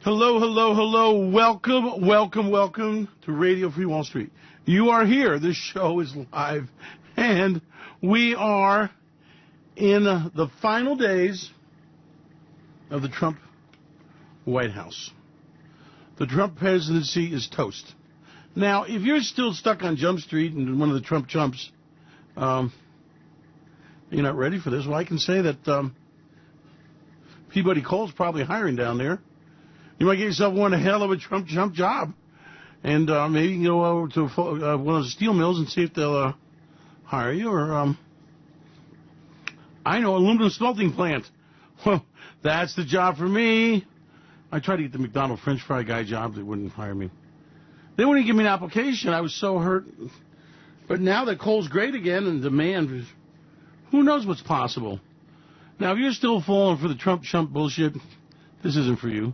Hello, hello, hello. Welcome, welcome, welcome to Radio Free Wall Street. You are here. This show is live, and we are in the final days of the Trump White House. The Trump presidency is toast. Now, if you're still stuck on Jump Street and one of the Trump chumps, you're not ready for this. Well, I can say that Peabody Coal's probably hiring down there. You might get yourself one hell of a Trump jump job. And maybe you can go over to one of the steel mills and see if they'll hire you. Or, I know, aluminum smelting plant. Well, that's the job for me. I tried to get the McDonald's French fry guy job. They wouldn't hire me. They wouldn't give me an application. I was so hurt. But now that coal's great again and demand, who knows what's possible. Now, if you're still falling for the Trump chump bullshit, this isn't for you.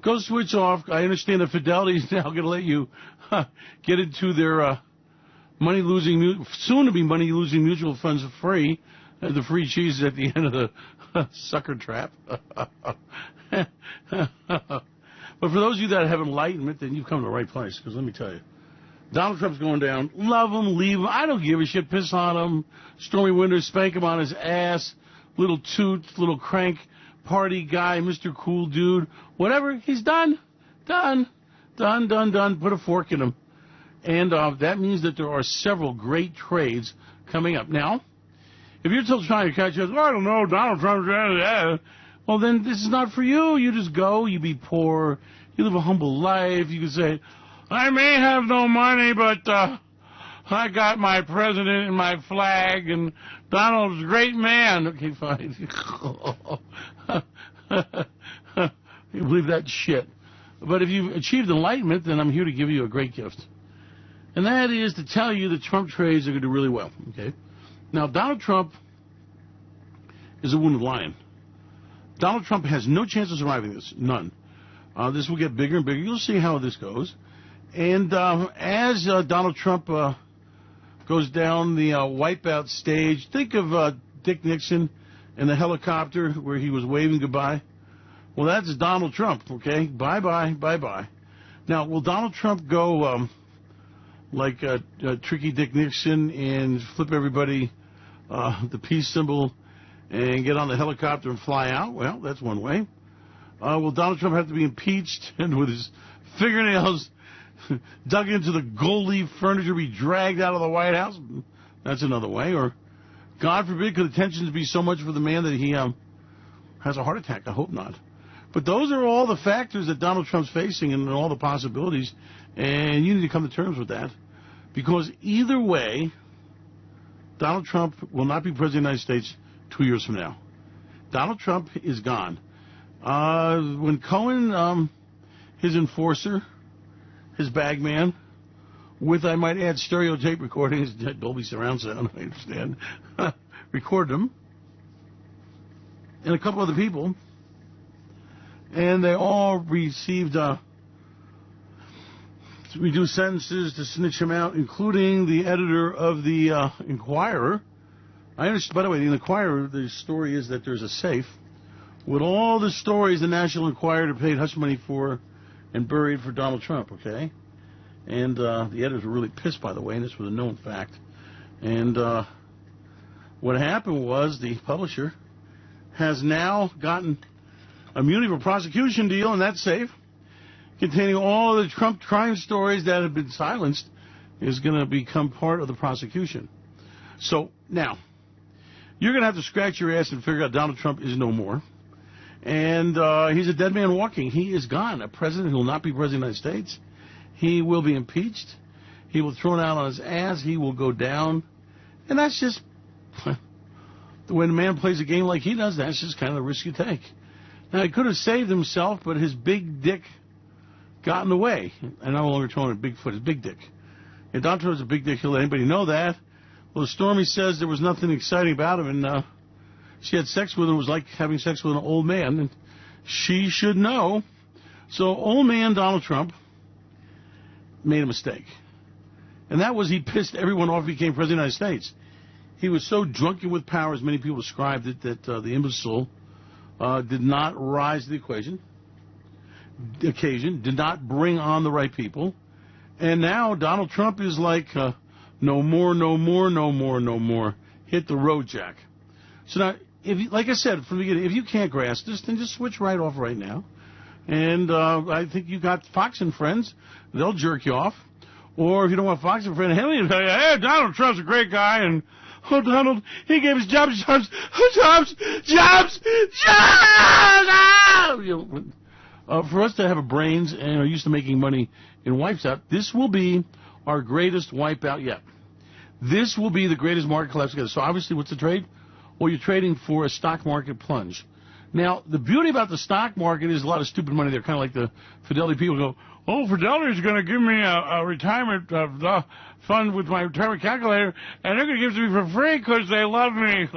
Go switch off. I understand that Fidelity's now going to let you get into their soon-to-be money-losing mutual funds for free. The free cheese is at the end of the sucker trap. But for those of you that have enlightenment, then you've come to the right place, because let me tell you, Donald Trump's going down. Love him, leave him. I don't give a shit. Piss on him. Stormy Winters, spank him on his ass. Little toot, little crank, party guy, Mr. Cool Dude. Whatever, he's done. Done. Put a fork in him. And that means that there are several great trades coming up. Now, if you're still trying to catch us, I don't know, Donald Trump's... Well, then this is not for you. You just go, you be poor, you live a humble life. You can say, I may have no money, but I got my president and my flag, and Donald's a great man. Okay, fine. You believe that shit. But if you've achieved enlightenment, then I'm here to give you a great gift. And that is to tell you that Trump trades are going to do really well. Okay. Now, Donald Trump is a wounded lion. Donald Trump has no chance of surviving this. None. This will get bigger and bigger. You'll see how this goes. And as Donald Trump goes down the wipeout stage, think of Dick Nixon in the helicopter where he was waving goodbye. Well, that's Donald Trump, okay? Bye-bye, bye-bye. Now, will Donald Trump go like Tricky Dick Nixon and flip everybody the peace symbol and get on the helicopter and fly out? Well, that's one way. Will Donald Trump have to be impeached and with his fingernails dug into the gold leaf furniture be dragged out of the White House? That's another way. Or, God forbid, could the tensions be so much for the man that he has a heart attack? I hope not. But those are all the factors that Donald Trump's facing and all the possibilities, and you need to come to terms with that. Because either way, Donald Trump will not be president of the United States 2 years from now. Donald Trump is gone. When Cohen, his enforcer, his bagman, with, I might add, stereotape recordings, Dolby surround sound, I understand, recorded him, and a couple other people, and they all received reduced sentences to snitch him out, including the editor of the Inquirer. I understand, by the way, the Inquirer, the story is that there's a safe with all the stories the National Enquirer paid hush money for and buried for Donald Trump, okay? And the editors were really pissed, by the way, and this was a known fact. And what happened was the publisher has now gotten immunity for prosecution deal, and that's safe, containing all of the Trump crime stories that have been silenced, is going to become part of the prosecution. So, now, you're going to have to scratch your ass and figure out Donald Trump is no more. And he's a dead man walking. He is gone. A president who will not be president of the United States. He will be impeached. He will be thrown out on his ass. He will go down. And that's just, when a man plays a game like he does, that's just kind of the risk you take. Now, he could have saved himself, but his big dick got in the way. I'm no longer calling it Bigfoot, it's Big Dick. If Donald Trump is a big dick, he'll let anybody know that. Well, Stormy says there was nothing exciting about him, and she had sex with him. It was like having sex with an old man, and she should know. So old man Donald Trump made a mistake. And that was he pissed everyone off he became president of the United States. He was so drunken with power, as many people described it, that the imbecile did not rise to the equation. occasion, did not bring on the right people. And now Donald Trump is like, no more, no more, no more, no more. Hit the road, Jack. So now, if you, like I said from the beginning, if you can't grasp this, then just switch right off right now. And I think you got Fox and Friends. They'll jerk you off. Or if you don't want Fox and Friends, Henry will tell you, hey, Donald Trump's a great guy. And, oh, Donald, he gave us jobs. For us to have a brains and are used to making money in wipes out, this will be our greatest wipeout yet. This will be the greatest market collapse together. So obviously, what's the trade? Well, you're trading for a stock market plunge. Now, the beauty about the stock market is a lot of stupid money there, kind of like the Fidelity people go, oh, Fidelity's going to give me a retirement fund with my retirement calculator, and they're going to give it to me for free because they love me.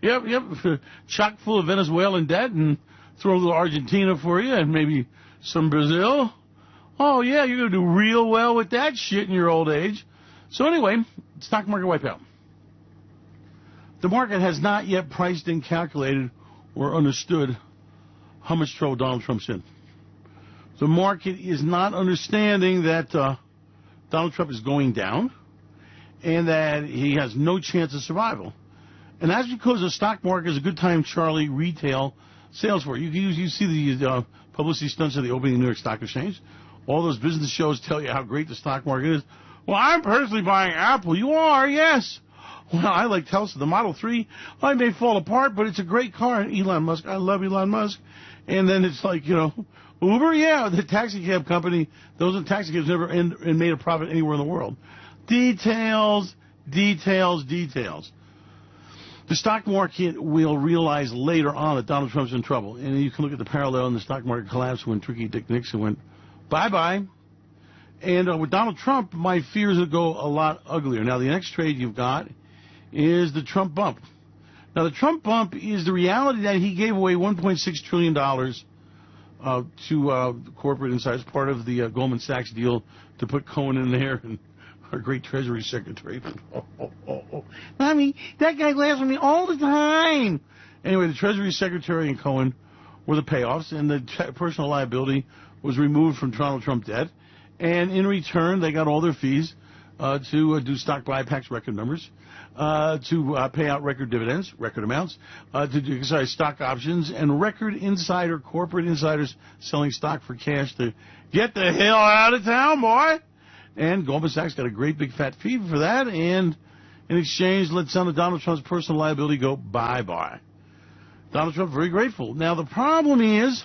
Yep, chock full of Venezuelan debt and throw a little Argentina for you and maybe some Brazil. Oh, yeah, you're going to do real well with that shit in your old age. So anyway, stock market wipeout. The market has not yet priced in, calculated, or understood how much trouble Donald Trump's in. The market is not understanding that Donald Trump is going down and that he has no chance of survival. And that's because the stock market is a good time, Charlie, retail sales for it. You see the publicity stunts at the opening of the New York Stock Exchange. All those business shows tell you how great the stock market is. Well, I'm personally buying Apple. You are, yes. Well, I like Tesla. The Model 3, I may fall apart, but it's a great car. And Elon Musk, I love Elon Musk. And then it's like, Uber, yeah, the taxi cab company, those are taxi cabs never and made a profit anywhere in the world. Details. The stock market will realize later on that Donald Trump's in trouble. And you can look at the parallel in the stock market collapse when Tricky Dick Nixon went bye-bye. And with Donald Trump, my fears will go a lot uglier. Now, the next trade you've got is the Trump bump. Now, the Trump bump is the reality that he gave away $1.6 trillion to corporate insiders, part of the Goldman Sachs deal to put Cohen in there and our great Treasury Secretary. Mommy, that guy laughs at me all the time. Anyway, the Treasury Secretary and Cohen were the payoffs, and the personal liability was removed from Donald Trump debt. And in return, they got all their fees to do stock buybacks, record numbers, to pay out record dividends, record amounts, to exercise stock options, and record corporate insiders selling stock for cash to get the hell out of town, boy. And Goldman Sachs got a great big fat fee for that, and in exchange, let some of Donald Trump's personal liability go bye-bye. Donald Trump very grateful. Now, the problem is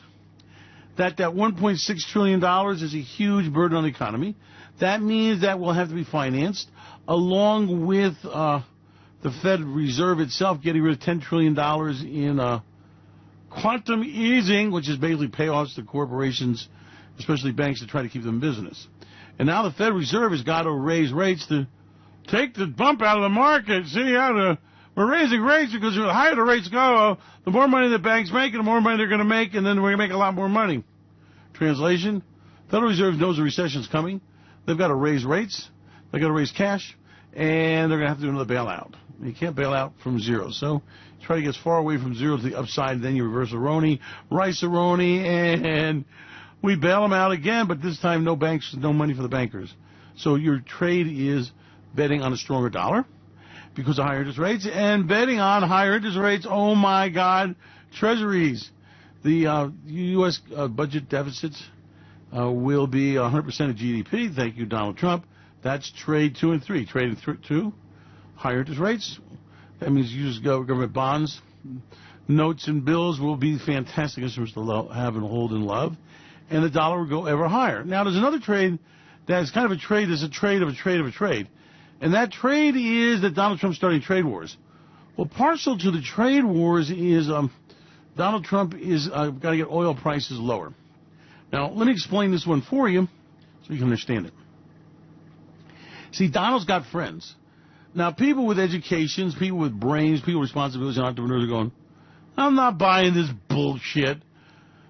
that $1.6 trillion is a huge burden on the economy. That means that will have to be financed, along with the Fed Reserve itself getting rid of $10 trillion in quantum easing, which is basically payoffs to corporations, especially banks, to try to keep them in business. And now the Fed Reserve has got to raise rates to take the bump out of the market. See how we're raising rates because the higher the rates go, the more money the banks make, and the more money they're going to make, and then we're going to make a lot more money. Translation, Federal Reserve knows a recession's coming. They've got to raise rates, they've got to raise cash, and they're going to have to do another bailout. You can't bail out from zero. So try to get as far away from zero to the upside, then you reverse Aroni, Rice-A-Roni, and we bail them out again, but this time no banks, no money for the bankers. So your trade is betting on a stronger dollar because of higher interest rates, and betting on higher interest rates, oh my God, treasuries. The U.S. Budget deficits will be 100% of GDP. Thank you, Donald Trump. That's trade 2 and 3. Trade 2, higher interest rates. That means you use government bonds. Notes and bills will be fantastic instruments to have and hold and love. And the dollar will go ever higher. Now, there's another trade that's kind of a trade. There's a trade of a trade of a trade. And that trade is that Donald Trump's starting trade wars. Well, partial to the trade wars is Donald Trump is got to get oil prices lower. Now, let me explain this one for you so you can understand it. See, Donald's got friends. Now, people with educations, people with brains, people with responsibilities, and entrepreneurs are going, I'm not buying this bullshit.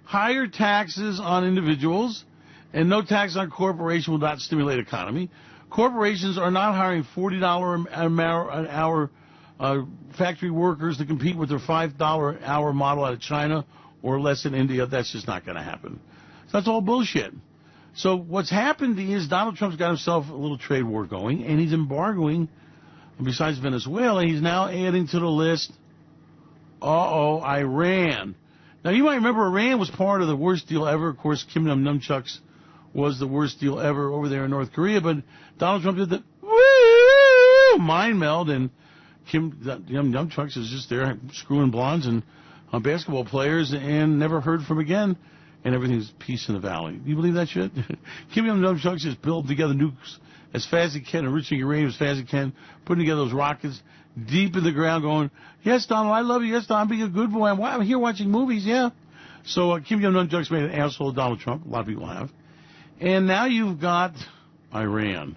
Higher taxes on individuals and no tax on corporations will not stimulate economy. Corporations are not hiring $40 an hour factory workers to compete with their $5 hour model out of China or less in India. That's just not going to happen. So that's all bullshit. So what's happened is Donald Trump's got himself a little trade war going, and he's embargoing, besides Venezuela, he's now adding to the list, Iran. Now, you might remember Iran was part of the worst deal ever. Of course, Kim Jong-Nunchucks was the worst deal ever over there in North Korea, but Donald Trump did the mind meld, and Kim Jong-Nunchucks is just there screwing blondes and basketball players and never heard from again, and everything's peace in the valley. Do you believe that shit? Kim Jong-Nunchucks is building together nukes as fast as he can, enriching uranium as fast as he can, putting together those rockets deep in the ground going, yes, Donald, I love you. Yes, Donald, I'm being a good boy. I'm here watching movies, yeah. So Kim Jong-Nunchucks made an asshole of Donald Trump. A lot of people have. And now you've got Iran.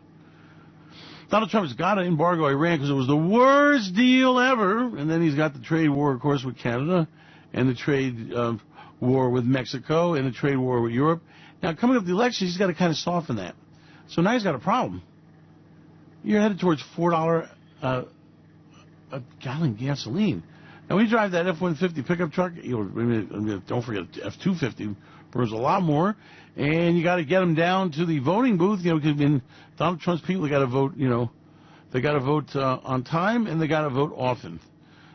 Donald Trump's got to embargo Iran because it was the worst deal ever. And then he's got the trade war, of course, with Canada and the trade war with Mexico and the trade war with Europe. Now, coming up the election, he's got to kind of soften that. So now he's got a problem. You're headed towards $4 a gallon gasoline. Now, when you drive that F-150 pickup truck, don't forget F-250 burns a lot more, and you got to get them down to the voting booth. Because Donald Trump's people, they got to vote. They got to vote on time, and they got to vote often.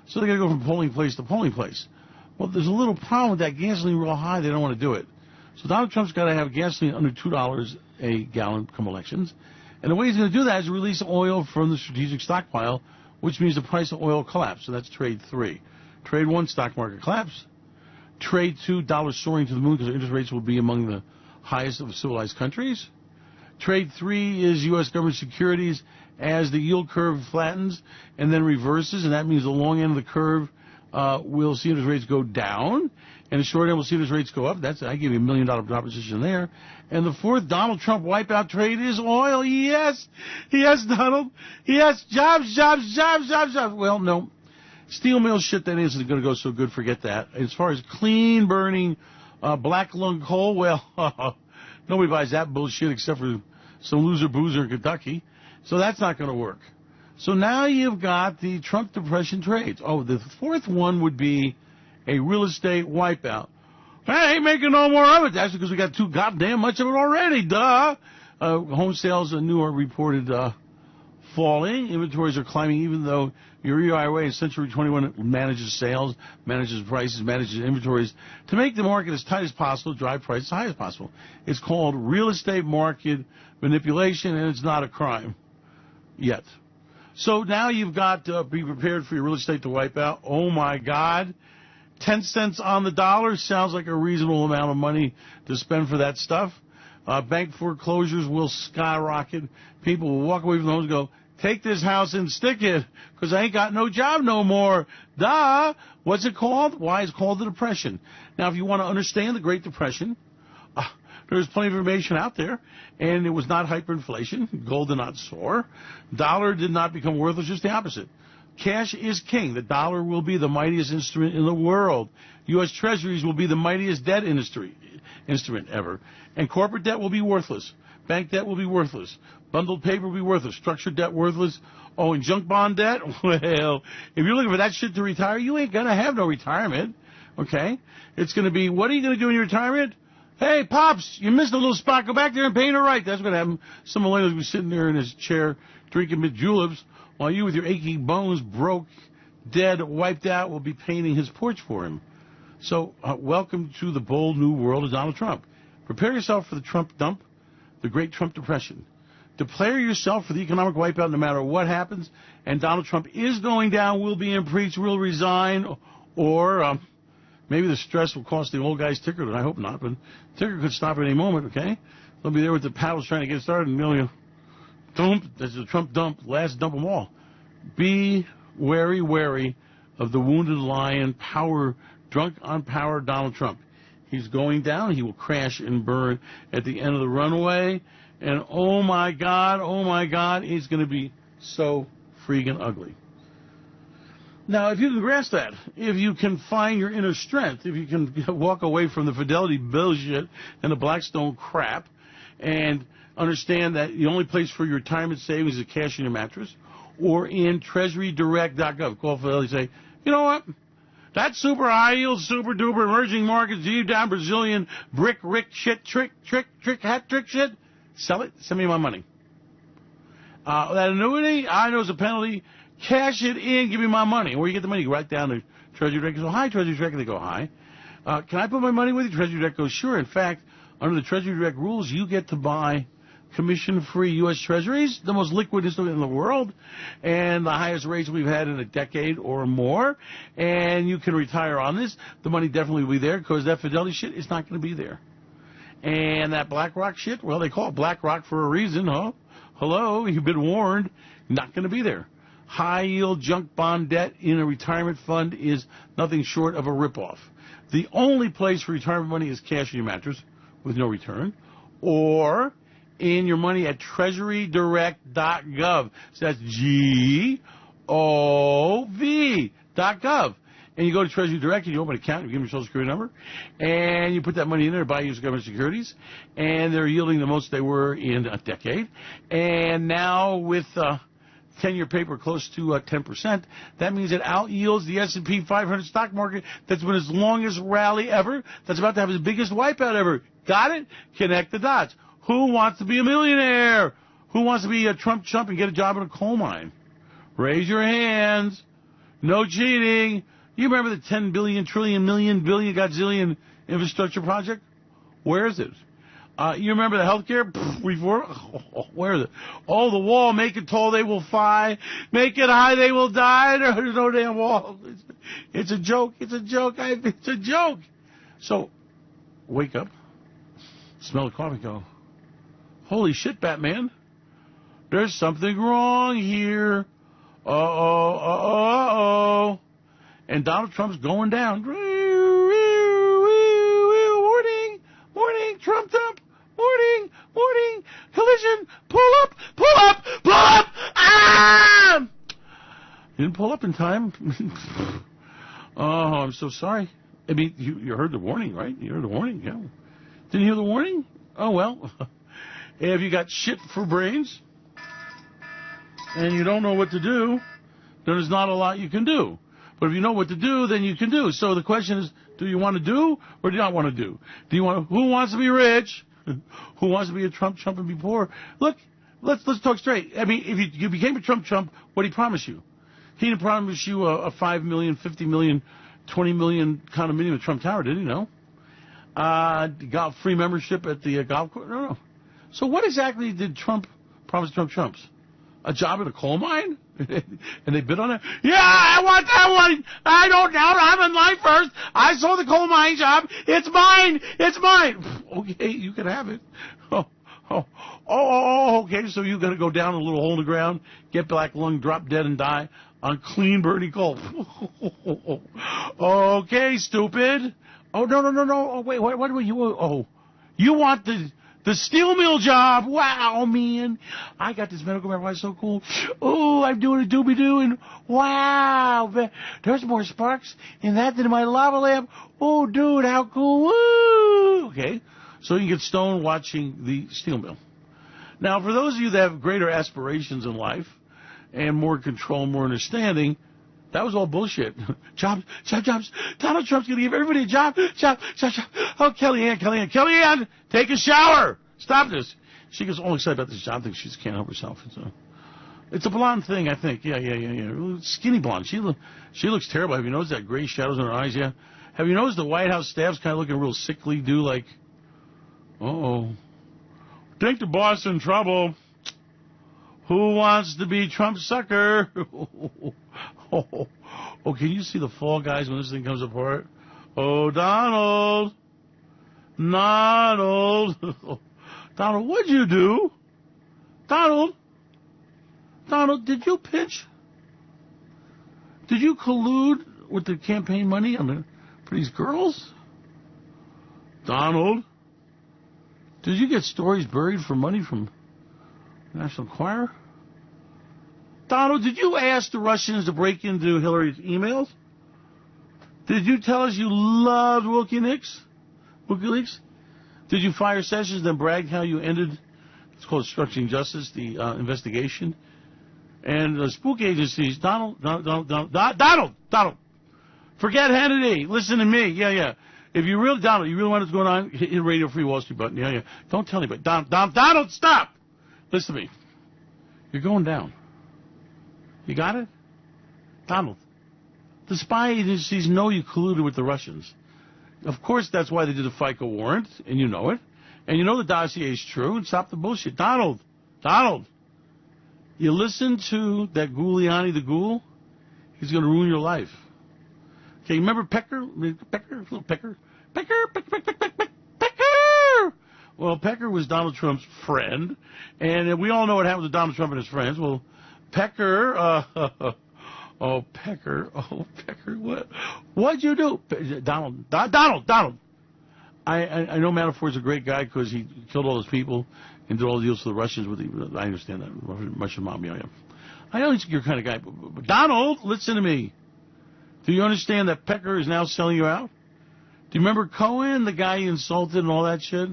So they got to go from polling place to polling place. Well, there's a little problem with that gasoline real high. They don't want to do it. So Donald Trump's got to have gasoline under $2 a gallon come elections. And the way he's going to do that is release oil from the strategic stockpile, which means the price of oil collapse. So that's trade 3. Trade 1, stock market collapse. Trade 2, dollars soaring to the moon because interest rates will be among the highest of civilized countries. Trade 3 is U.S. government securities as the yield curve flattens and then reverses, and that means the long end of the curve will see interest rates go down, and the short end will see interest rates go up. I give you $1 million proposition there. And the fourth Donald Trump wipeout trade is oil. Yes, Donald. Yes, jobs. Well, no. Steel mill shit, that isn't going to go so good. Forget that. As far as clean burning black lung coal, well, nobody buys that bullshit except for some loser boozer in Kentucky. So that's not going to work. So now you've got the Trump depression trades. Oh, the fourth one would be a real estate wipeout. I ain't making no more of it. That's because we got too goddamn much of it already. Duh. Home sales are reported falling. Inventories are climbing, even though your EIA and Century 21 manages sales, manages prices, manages inventories to make the market as tight as possible, drive prices as high as possible. It's called real estate market manipulation, and it's not a crime yet. So now you've got to be prepared for your real estate to wipe out. Oh, my God. 10 cents on the dollar sounds like a reasonable amount of money to spend for that stuff. Bank foreclosures will skyrocket. People will walk away from the homes and go, take this house and stick it because I ain't got no job no more. Duh. What's it called? Why? It's called the Depression. Now, if you want to understand the Great Depression, there's plenty of information out there, and it was not hyperinflation. Gold did not soar. Dollar did not become worthless, just the opposite. Cash is king. The dollar will be the mightiest instrument in the world. U.S. Treasuries will be the mightiest debt instrument ever. And corporate debt will be worthless. Bank debt will be worthless. Bundled paper will be worthless. Structured debt worthless. Oh, and junk bond debt? Well, if you're looking for that shit to retire, you ain't going to have no retirement. Okay? It's going to be, what are you going to do in your retirement? Hey, Pops, you missed a little spot. Go back there and paint it right. That's what happened. Some millennial will be sitting there in his chair drinking mid juleps while you with your aching bones, broke, dead, wiped out, will be painting his porch for him. So welcome to the bold new world of Donald Trump. Prepare yourself for the Trump dump, the Great Trump Depression. Declare yourself for the economic wipeout no matter what happens. And Donald Trump is going down, will be impeached, will resign, or maybe the stress will cost the old guy's ticker. I hope not, but ticker could stop at any moment, okay? They'll be there with the paddles trying to get started and dump. That's the Trump dump, last dump them all. Be wary of the wounded lion, drunk on power Donald Trump. He's going down. He will crash and burn at the end of the runway. And oh my God, he's going to be so freaking ugly. Now, if you can grasp that, if you can find your inner strength, if you can walk away from the Fidelity bullshit and the Blackstone crap and understand that the only place for your retirement savings is cash in your mattress, or in treasurydirect.gov. Call Fidelity, say, you know what? That super high yield, super duper emerging markets, deep down Brazilian brick, rick, shit, trick, hat trick shit. Sell it. Send me my money. That annuity, I know it's a penalty. Cash it in. Give me my money. Where you get the money? You go right down to Treasury Direct. You go, hi, Treasury Direct. And they go, hi. Can I put my money with you? Treasury Direct goes, sure. In fact, under the Treasury Direct rules, you get to buy commission-free U.S. Treasuries, the most liquid instrument in the world, and the highest rates we've had in a decade or more. And you can retire on this. The money definitely will be there because that Fidelity shit is not going to be there. And that BlackRock shit, well, they call it BlackRock for a reason, huh? Hello, you've been warned. Not going to be there. High-yield junk bond debt in a retirement fund is nothing short of a ripoff. The only place for retirement money is cash in your mattress with no return, or in your money at treasurydirect.gov. So that's G-O-V.gov. And you go to Treasury Direct and you open an account, you give them your Social Security number, and you put that money in there to buy U.S. government securities, and they're yielding the most they were in a decade. And now with 10-year paper close to 10%, that means it out-yields the S&P 500 stock market that's been its longest rally ever, that's about to have its biggest wipeout ever. Got it? Connect the dots. Who wants to be a millionaire? Who wants to be a Trump chump and get a job in a coal mine? Raise your hands. No cheating. You remember the 10 billion, trillion, million, billion, godzillion infrastructure project? Where is it? You remember the healthcare reform? Where is it? Oh, the wall. Make it tall, they will fly. Make it high, they will die. There's no damn wall. It's a joke. It's a joke. It's a joke. So, wake up. Smell the coffee. Go, holy shit, Batman. There's something wrong here. Uh-oh. And Donald Trump's going down. Warning, Trump. Warning, collision, pull up. Ah! You didn't pull up in time. Oh, I'm so sorry. I mean, you heard the warning, right? You heard the warning, yeah. Didn't you hear the warning? Oh, well. If you got shit for brains and you don't know what to do, then there's not a lot you can do. But if you know what to do, then you can do. So the question is, do you want to do or do you not want to do? Who wants to be rich? Who wants to be a Trump and be poor? Look, let's talk straight. I mean, if you became a Trump, what did he promise you? He didn't promise you a 5 million, 50 million, 20 million condominium at Trump Tower, did he? No. Got free membership at the golf course? No. So what exactly did Trump promise Trumps? A job in a coal mine? And they bid on it? Yeah, I want that one. I don't doubt. I'm in line first. I saw the coal mine job. It's mine. Okay, you can have it. Okay, so you're going to go down a little hole in the ground, get black lung, drop dead, and die on clean burning coal. Okay, stupid. Oh, no. Oh, wait, what were you? Oh, you want the steel mill job. Wow, man. I got this medical marijuana, so cool. Oh, I'm doing a doobie-doo, and wow, there's more sparks in that than in my lava lamp. Oh, dude, how cool. Woo! Okay, so you can get stoned watching the steel mill. Now, for those of you that have greater aspirations in life and more control, more understanding, that was all bullshit. Jobs. Donald Trump's going to give everybody a job. Oh, Kellyanne, take a shower. Stop this. She gets all excited about this job thing. She just can't help herself. It's a blonde thing, I think. Yeah. Skinny blonde. She looks terrible. Have you noticed that gray shadows in her eyes? Yeah. Have you noticed the White House staff's kind of looking real sickly, like, uh-oh. Think the boss in trouble. Who wants to be Trump's sucker? Oh, can you see the fall guys when this thing comes apart? Oh, Donald, what'd you do? Donald, did you pitch? Did you collude with the campaign money for these girls? Donald, did you get stories buried for money from National Enquirer? Donald, did you ask the Russians to break into Hillary's emails? Did you tell us you loved WikiLeaks? Did you fire Sessions, then brag how you ended, it's called obstructing justice, the investigation, And the spook agencies, Donald, forget Hannity. Listen to me. Yeah. If you really, Donald, you really want what's going on, hit the Radio Free Wall Street button. Yeah. Don't tell anybody. Donald, stop. Listen to me. You're going down. You got it? Donald, the spy agencies know you colluded with the Russians. Of course, that's why they did the FICA warrant, and you know it. And you know the dossier is true, and stop the bullshit. Donald, you listen to that Giuliani the ghoul, he's going to ruin your life. Okay, remember Pecker? Pecker. Well, Pecker was Donald Trump's friend, and we all know what happened to Donald Trump and his friends. Well, Pecker, Pecker, what'd you do? Donald. I know Manafort's a great guy because he killed all those people and did all the deals for the Russians with the, I understand that, Russian mafia. Yeah. I know he's your kind of guy. But Donald, listen to me. Do you understand that Pecker is now selling you out? Do you remember Cohen, the guy you insulted and all that shit?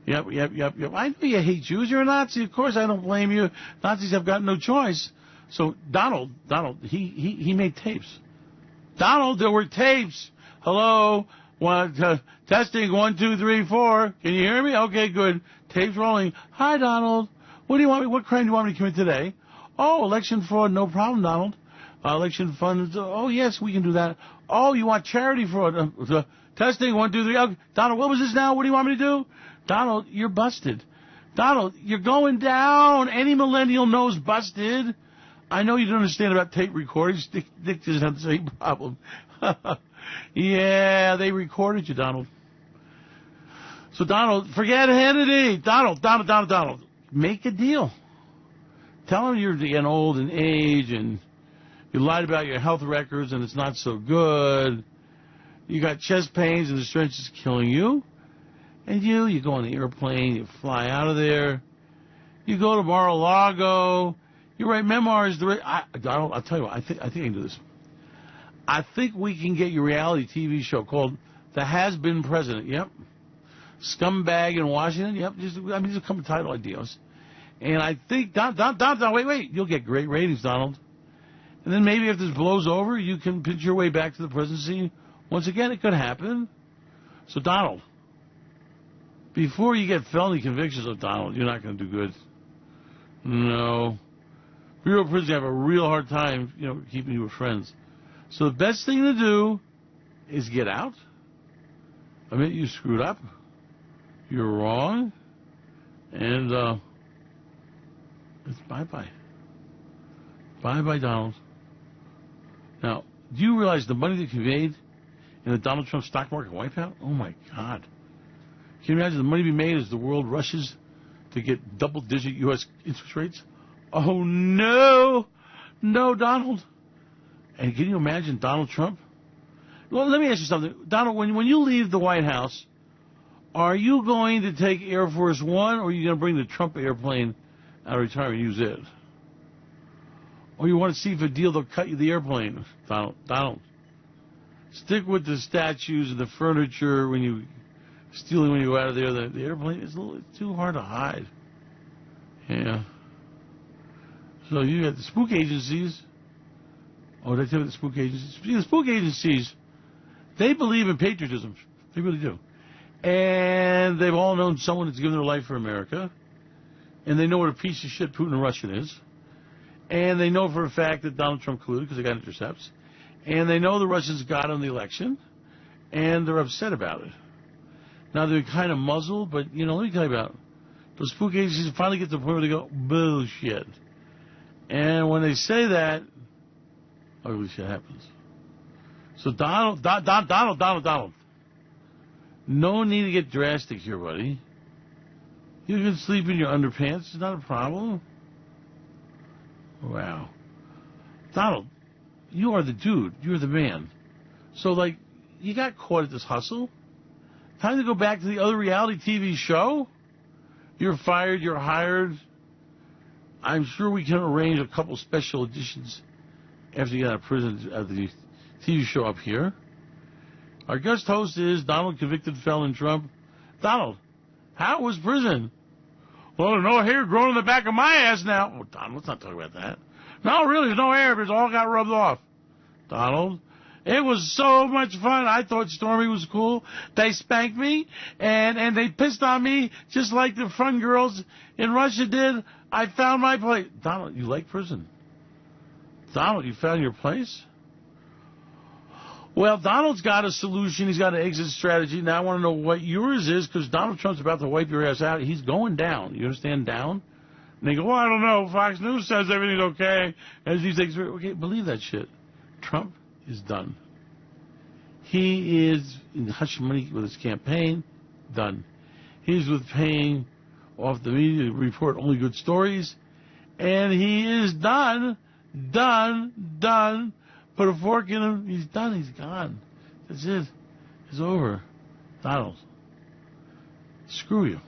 Yep. I know you hate Jews. You're a Nazi. Of course, I don't blame you. Nazis have got no choice. So Donald, he made tapes. Donald, there were tapes. Hello, testing 1, 2, 3, 4. Can you hear me? Okay, good. Tapes rolling. Hi, Donald. What do you want me? What crime do you want me to commit today? Oh, election fraud. No problem, Donald. Election funds. Oh, yes, we can do that. Oh, you want charity fraud? Testing 1, 2, 3. Okay. Donald, what was this now? What do you want me to do? Donald, you're busted. Donald, you're going down. Any millennial knows busted. I know you don't understand about tape recordings. Dick doesn't have the same problem. Yeah, they recorded you, Donald. So, Donald, forget Hannity. Donald. Make a deal. Tell him you're getting old in age and you lied about your health records and it's not so good. You got chest pains and the stretch is killing you. And you go on the airplane, you fly out of there. You go to Mar-a-Lago. You write memoirs. Donald, I'll tell you what, I think I can do this. I think we can get your reality TV show called The Has-Been President. Yep. Scumbag in Washington. Yep. Just a couple of title ideas. And I think, wait. You'll get great ratings, Donald. And then maybe if this blows over, you can pitch your way back to the presidency. Once again, it could happen. So, Donald, before you get felony convictions of Donald, you're not going to do good. No. Bureau of Prisons have a real hard time, keeping you with friends. So the best thing to do is get out. Admit you screwed up. You're wrong. And it's bye-bye. Bye-bye, Donald. Now, do you realize the money that you made in the Donald Trump stock market wipeout? Oh, my God. Can you imagine the money we made as the world rushes to get double-digit U.S. interest rates? Oh, no. No, Donald. And can you imagine Donald Trump? Well, let me ask you something. Donald, when you leave the White House, are you going to take Air Force One or are you going to bring the Trump airplane out of retirement and use it? Or you want to see if a deal they'll cut you the airplane, Donald. Stick with the statues and the furniture when you stealing when you go out of there. The airplane is it's too hard to hide. Yeah. So you got the spook agencies. Oh, did I tell you the spook agencies? The spook agencies, they believe in patriotism. They really do. And they've all known someone that's given their life for America. And they know what a piece of shit Putin the Russian is. And they know for a fact that Donald Trump colluded because they got intercepts. And they know the Russians got on the election. And they're upset about it. Now, they're kind of muzzled, but, let me tell you about it. Those spook agencies finally get to the point where they go, bullshit. And when they say that, ugly shit happens. So Donald. No need to get drastic here, buddy. You can sleep in your underpants. It's not a problem. Wow. Donald, you are the dude. You're the man. So, you got caught at this hustle. Time to go back to the other reality TV show. You're fired. You're hired. I'm sure we can arrange a couple special editions after you get out of prison at the TV show up here. Our guest host is Donald, convicted felon Trump. Donald, how was prison? Well, no hair growing in the back of my ass now. Oh, Donald, let's not talk about that. No, really, there's no air. It all got rubbed off. Donald, it was so much fun. I thought Stormy was cool. They spanked me, and they pissed on me just like the fun girls in Russia did. I found my place. Donald, you like prison? Donald, you found your place? Well, Donald's got a solution. He's got an exit strategy. Now I want to know what yours is, because Donald Trump's about to wipe your ass out. He's going down. You understand? Down? And they go, well, I don't know. Fox News says everything's okay. As he takes, okay, believe that shit. Trump is done. He is in hush money with his campaign. Done. He's with paying off the media to report only good stories. And he is done. Done. Put a fork in him. He's done. He's gone. That's it. It's over. Donald. Screw you.